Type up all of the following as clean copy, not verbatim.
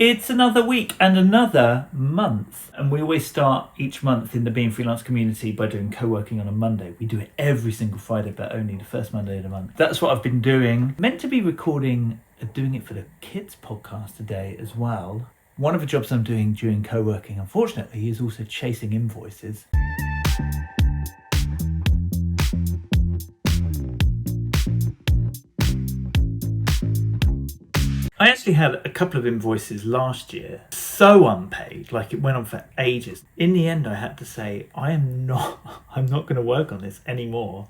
It's another week and another month, and we always start each month in the Being Freelance community by doing co-working on a Monday. We do it every single Friday, but only the first Monday of the month. That's what I've been doing. Meant to be doing it for the kids podcast today as well. One of the jobs I'm doing during co-working, unfortunately, is also chasing invoices. I actually had a couple of invoices last year, so unpaid, like it went on for ages. In the end, I had to say, I'm not going to work on this anymore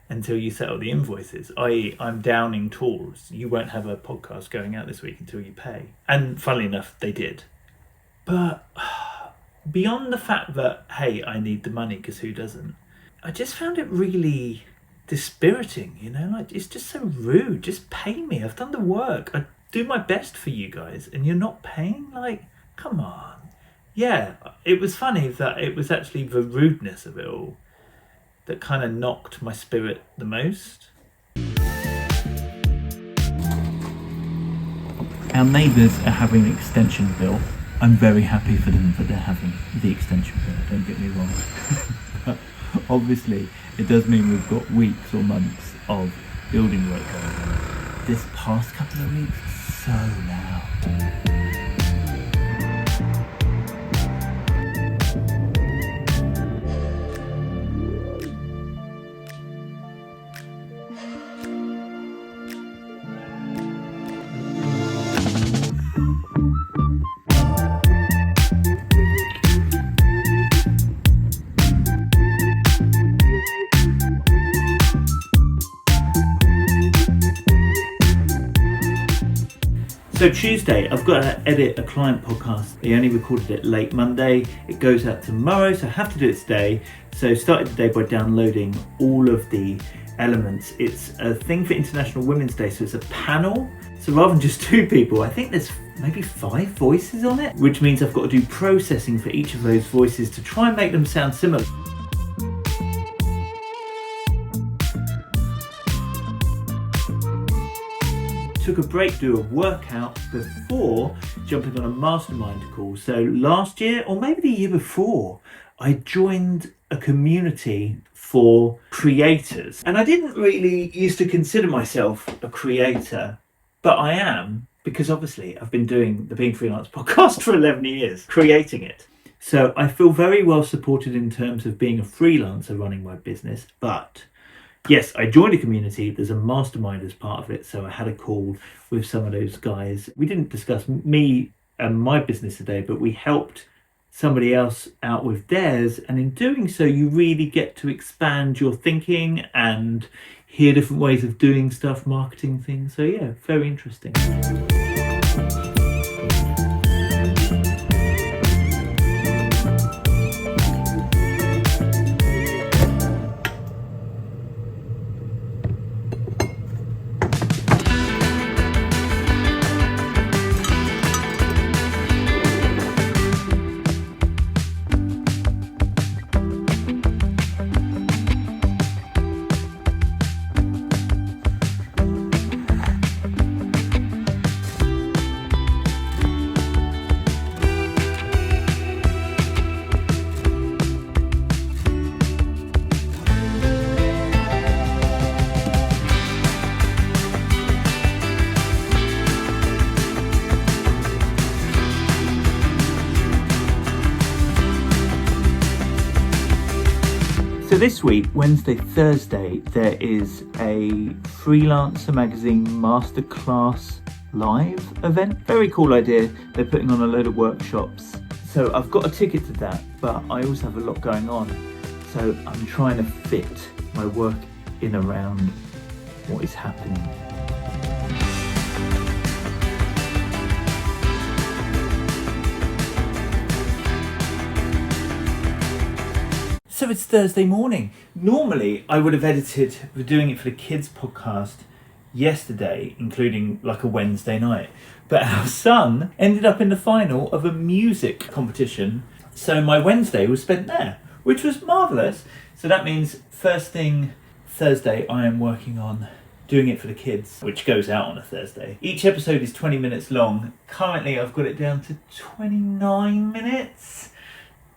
until you settle the invoices, i.e. I'm downing tools. You won't have a podcast going out this week until you pay. And funnily enough, they did. But beyond the fact that, hey, I need the money because who doesn't, I just found it really dispiriting, like it's just so rude. Just pay me. I've done the work. I do my best for you guys and you're not paying? Like, come on. Yeah, it was funny that it was actually the rudeness of it all that kind of knocked my spirit the most. Our neighbours are having an extension bill. I'm very happy for them that they're having the extension bill, don't get me wrong. But obviously, it does mean we've got weeks or months of building work going on. This past couple of weeks, so loud. So Tuesday, I've got to edit a client podcast. They only recorded it late Monday. It goes out tomorrow, so I have to do it today. So started the day by downloading all of the elements. It's a thing for International Women's Day, so it's a panel. So rather than just two people, I think there's maybe 5 voices on it, which means I've got to do processing for each of those voices to try and make them sound similar. Took a break, do a workout before jumping on a mastermind call. So last year, or maybe the year before, I joined a community for creators. And I didn't really used to consider myself a creator, but I am, because obviously I've been doing the Being Freelance podcast for 11 years, creating it. So I feel very well supported in terms of being a freelancer running my business, but yes, I joined a community. There's a mastermind as part of it. So I had a call with some of those guys. We didn't discuss me and my business today, but we helped somebody else out with theirs. And in doing so, you really get to expand your thinking and hear different ways of doing stuff, marketing things. So yeah, very interesting. So this week, Wednesday, Thursday, there is a Freelancer magazine Masterclass live event. Very cool idea. They're putting on a load of workshops. So I've got a ticket to that, but I also have a lot going on. So I'm trying to fit my work in around what is happening. So it's Thursday morning. Normally I would have edited, we're doing it for the kids podcast yesterday, including like a Wednesday night. But our son ended up in the final of a music competition. So my Wednesday was spent there, which was marvellous. So that means first thing Thursday I am working on Doing It for the Kids, which goes out on a Thursday. Each episode is 20 minutes long. Currently I've got it down to 29 minutes.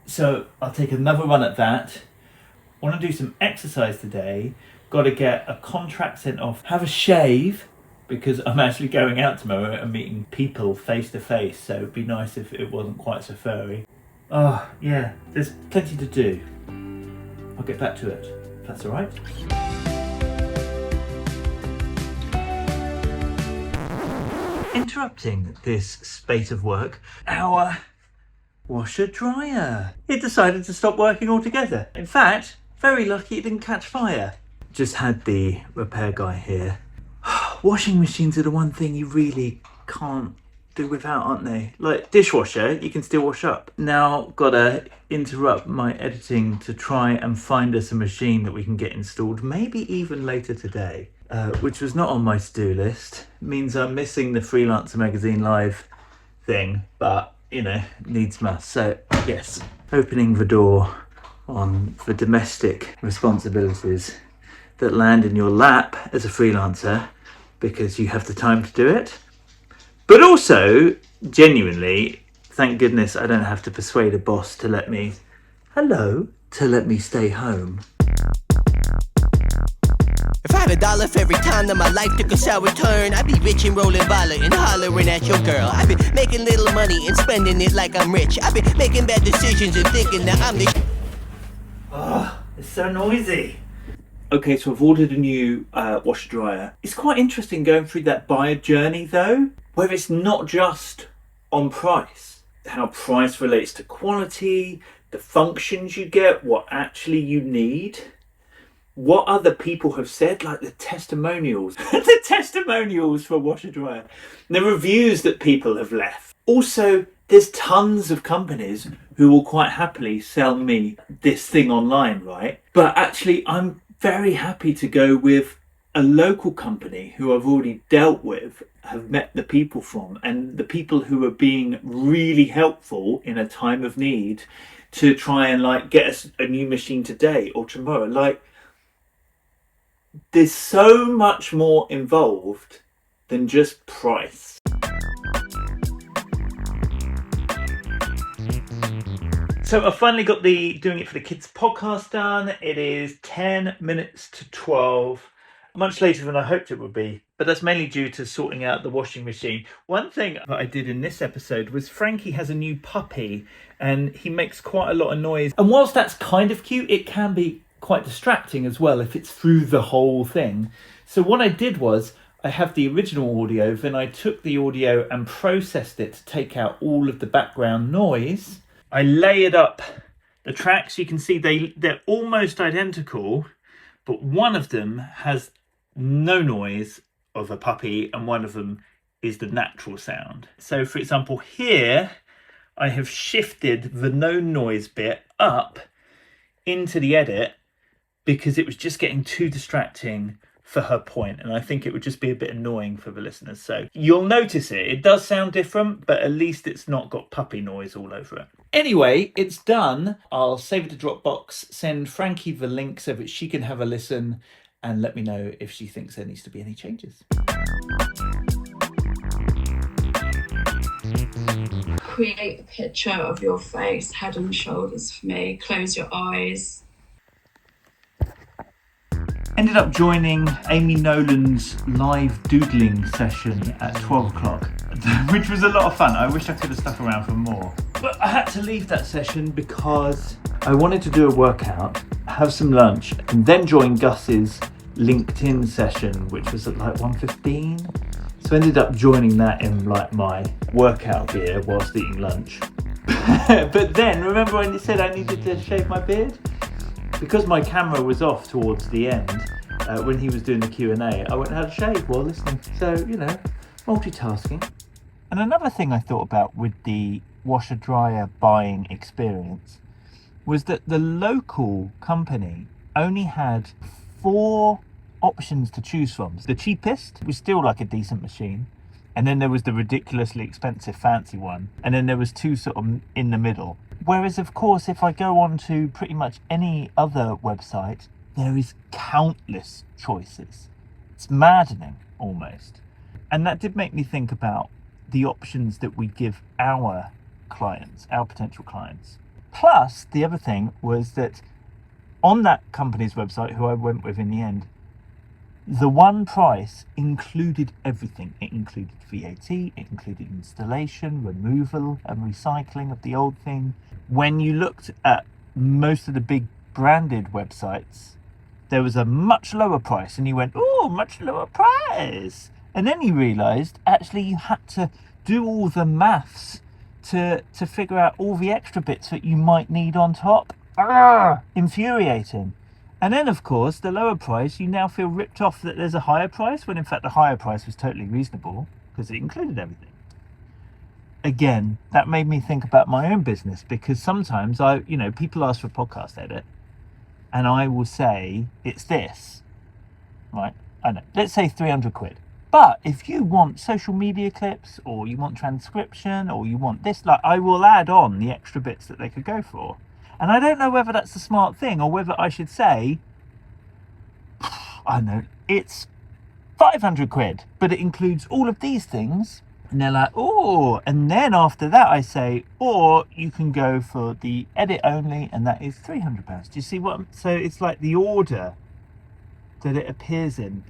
So I'll take another run at that. Want to do some exercise today. Got to get a contract sent off. Have a shave, because I'm actually going out tomorrow and meeting people face to face. So it'd be nice if it wasn't quite so furry. Oh yeah, there's plenty to do. I'll get back to it, if that's all right. Interrupting this spate of work, our washer dryer. It decided to stop working altogether. In fact, very lucky it didn't catch fire. Just had the repair guy here. Washing machines are the one thing you really can't do without, aren't they? Like dishwasher, you can still wash up. Now gotta interrupt my editing to try and find us a machine that we can get installed, maybe even later today. Which was not on my to-do list. It means I'm missing the Freelancer magazine live thing, but you know, needs must. So yes, opening the door on the domestic responsibilities that land in your lap as a freelancer because you have the time to do it. But also, genuinely, thank goodness I don't have to persuade a boss to let me stay home. If I had $1 for every time that my life took a sour turn, I'd be rich and rolling violet and hollering at your girl. I'd be making little money and spending it like I'm rich. I'd be making bad decisions and thinking that I'm the It's so noisy. Okay, so I've ordered a new washer dryer. It's quite interesting going through that buyer journey though, where it's not just on price, how price relates to quality, the functions you get, what actually you need. What other people have said, like the testimonials, the testimonials for washer dryer, the reviews that people have left. Also, there's tons of companies who will quite happily sell me this thing online, right? But actually, I'm very happy to go with a local company who I've already dealt with, have met the people from, and the people who are being really helpful in a time of need to try and like get us a new machine today or tomorrow. Like, there's so much more involved than just price. So I finally got the Doing It for the Kids podcast done. It is 10 minutes to 12, much later than I hoped it would be, but that's mainly due to sorting out the washing machine. One thing that I did in this episode was Frankie has a new puppy and he makes quite a lot of noise. And whilst that's kind of cute, it can be quite distracting as well if it's through the whole thing. So what I did was I have the original audio, then I took the audio and processed it to take out all of the background noise. I layered up the tracks. You can see they're almost identical, but one of them has no noise of a puppy and one of them is the natural sound. So for example, here I have shifted the no noise bit up into the edit because it was just getting too distracting for her point, and I think it would just be a bit annoying for the listeners. So you'll notice it does sound different, but at least it's not got puppy noise all over it. Anyway, it's done. I'll save it to Dropbox, send Frankie the link so that she can have a listen and let me know if she thinks there needs to be any changes. Create a picture of your face, head and shoulders for me. Close your eyes. Ended up joining Amy Nolan's live doodling session at 12 o'clock, which was a lot of fun. I wish I could have stuck around for more. But I had to leave that session because I wanted to do a workout, have some lunch, and then join Gus's LinkedIn session, which was at like 1:15. So I ended up joining that in like my workout gear whilst eating lunch. But then, remember when you said I needed to shave my beard? Because my camera was off towards the end, when he was doing the Q&A, I went and had a shave while listening. So, you know, multitasking. And another thing I thought about with the washer dryer buying experience was that the local company only had 4 options to choose from. The cheapest was still like a decent machine, and then there was the ridiculously expensive fancy one, and then there was 2 sort of in the middle. Whereas of course if I go on to pretty much any other website, there is countless choices. It's maddening almost. And that did make me think about the options that we give our clients, our potential clients. Plus, the other thing was that on that company's website, who I went with in the end, the one price included everything. It included VAT, it included installation, removal and recycling of the old thing. When you looked at most of the big branded websites, there was a much lower price, and you went, oh, much lower price. And then you realised actually you had to do all the maths to figure out all the extra bits that you might need on top. Infuriating. And then, of course, the lower price, you now feel ripped off that there's a higher price, when in fact the higher price was totally reasonable because it included everything. Again, that made me think about my own business, because sometimes people ask for a podcast edit and I will say it's this, right? I know, let's say 300 quid. But if you want social media clips, or you want transcription, or you want this, I will add on the extra bits that they could go for. And I don't know whether that's a smart thing, or whether I should say, I don't know, it's 500 quid, but it includes all of these things. And they're like, oh, and then after that I say, or you can go for the edit only, and that is £300. Do you see what so it's like the order that it appears in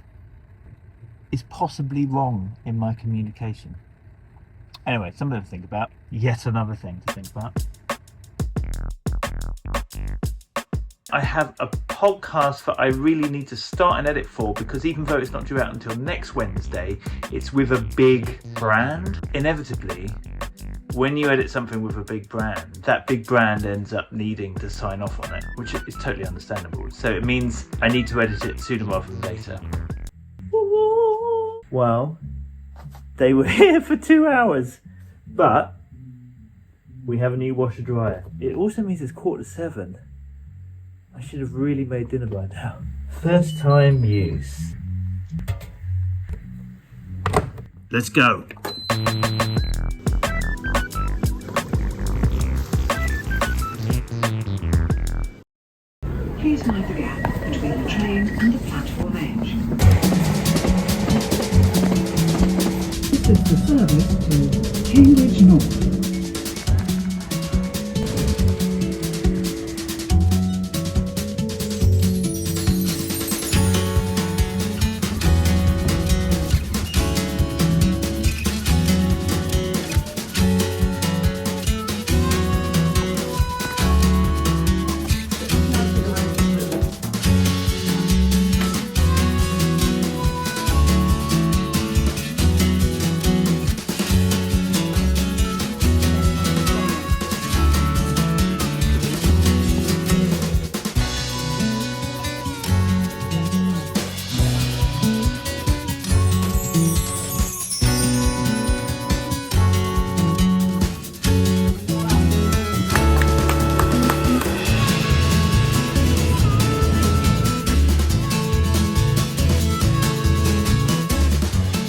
is possibly wrong in my communication. Anyway, something to think about. Yet another thing to think about. I have a podcast that I really need to start and edit for, because even though it's not due out until next Wednesday, it's with a big brand. Inevitably, when you edit something with a big brand, that big brand ends up needing to sign off on it, which is totally understandable. So it means I need to edit it sooner rather than later. Well, they were here for 2 hours, but we have a new washer dryer. It also means it's 6:45. I should have really made dinner by now. First time use. Let's go. Please mind the gap between the train and the platform edge. This is the service to Cambridge North.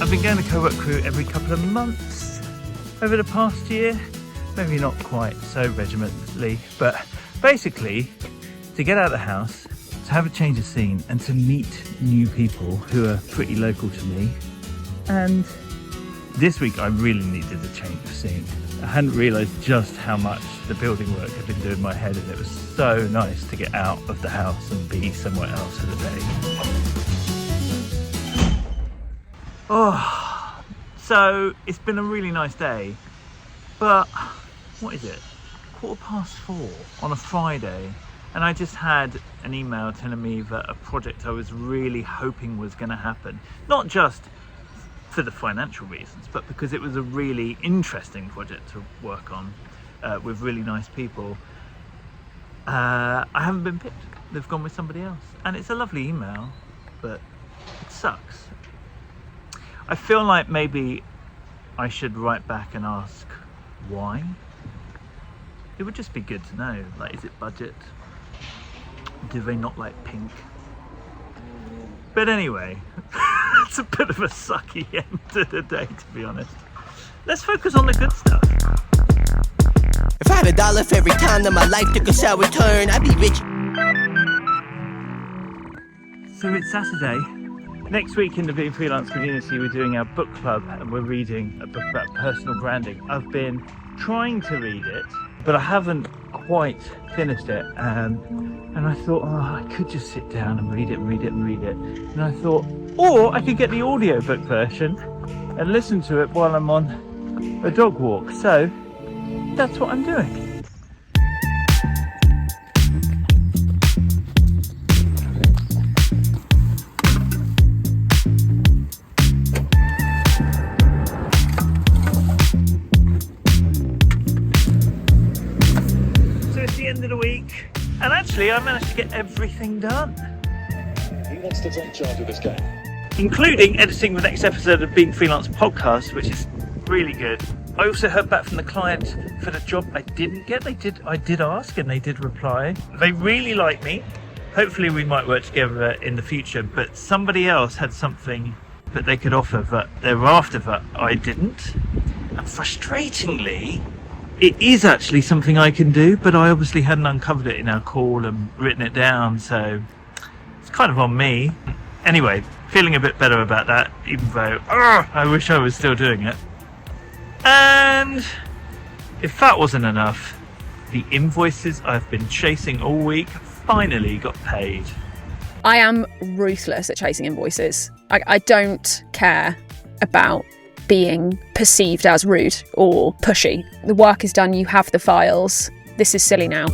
I've been going to Cowork Crew every couple of months over the past year. Maybe not quite so regimentally, but basically to get out of the house, to have a change of scene, and to meet new people who are pretty local to me. And this week I really needed a change of scene. I hadn't realised just how much the building work had been doing my head, and it was so nice to get out of the house and be somewhere else for the day. Oh, so it's been a really nice day, but what is it? 4:15 on a Friday, and I just had an email telling me that a project I was really hoping was going to happen, not just for the financial reasons, but because it was a really interesting project to work on with really nice people. I haven't been picked. They've gone with somebody else, and it's a lovely email, but it sucks. I feel like maybe I should write back and ask why. It would just be good to know. Like, is it budget? Do they not like pink? But anyway, it's a bit of a sucky end to the day, to be honest. Let's focus on the good stuff. If I had $1 for every time that my life took a sour turn, I'd be rich. So it's Saturday, Next week in the Being Freelance community, we're doing our book club and we're reading a book about personal branding. I've been trying to read it, but I haven't quite finished it. And I thought, I could just sit down and read it. And I thought, or I could get the audiobook version and listen to it while I'm on a dog walk. So that's what I'm doing. End of the week, and actually I managed to get everything done. He wants to take charge of this game, including editing the next episode of Being Freelance podcast, which is really good. I also heard back from the client for the job I didn't get. I did ask and they did reply. They really like me. Hopefully we might work together in the future, but somebody else had something that they could offer that they were after that I didn't. And frustratingly, it is actually something I can do, but I obviously hadn't uncovered it in our call and written it down, so it's kind of on me. Anyway, feeling a bit better about that, even though I wish I was still doing it. And if that wasn't enough, the invoices I've been chasing all week finally got paid. I am ruthless at chasing invoices. I don't care about being perceived as rude or pushy. The work is done, you have the files. This is silly now.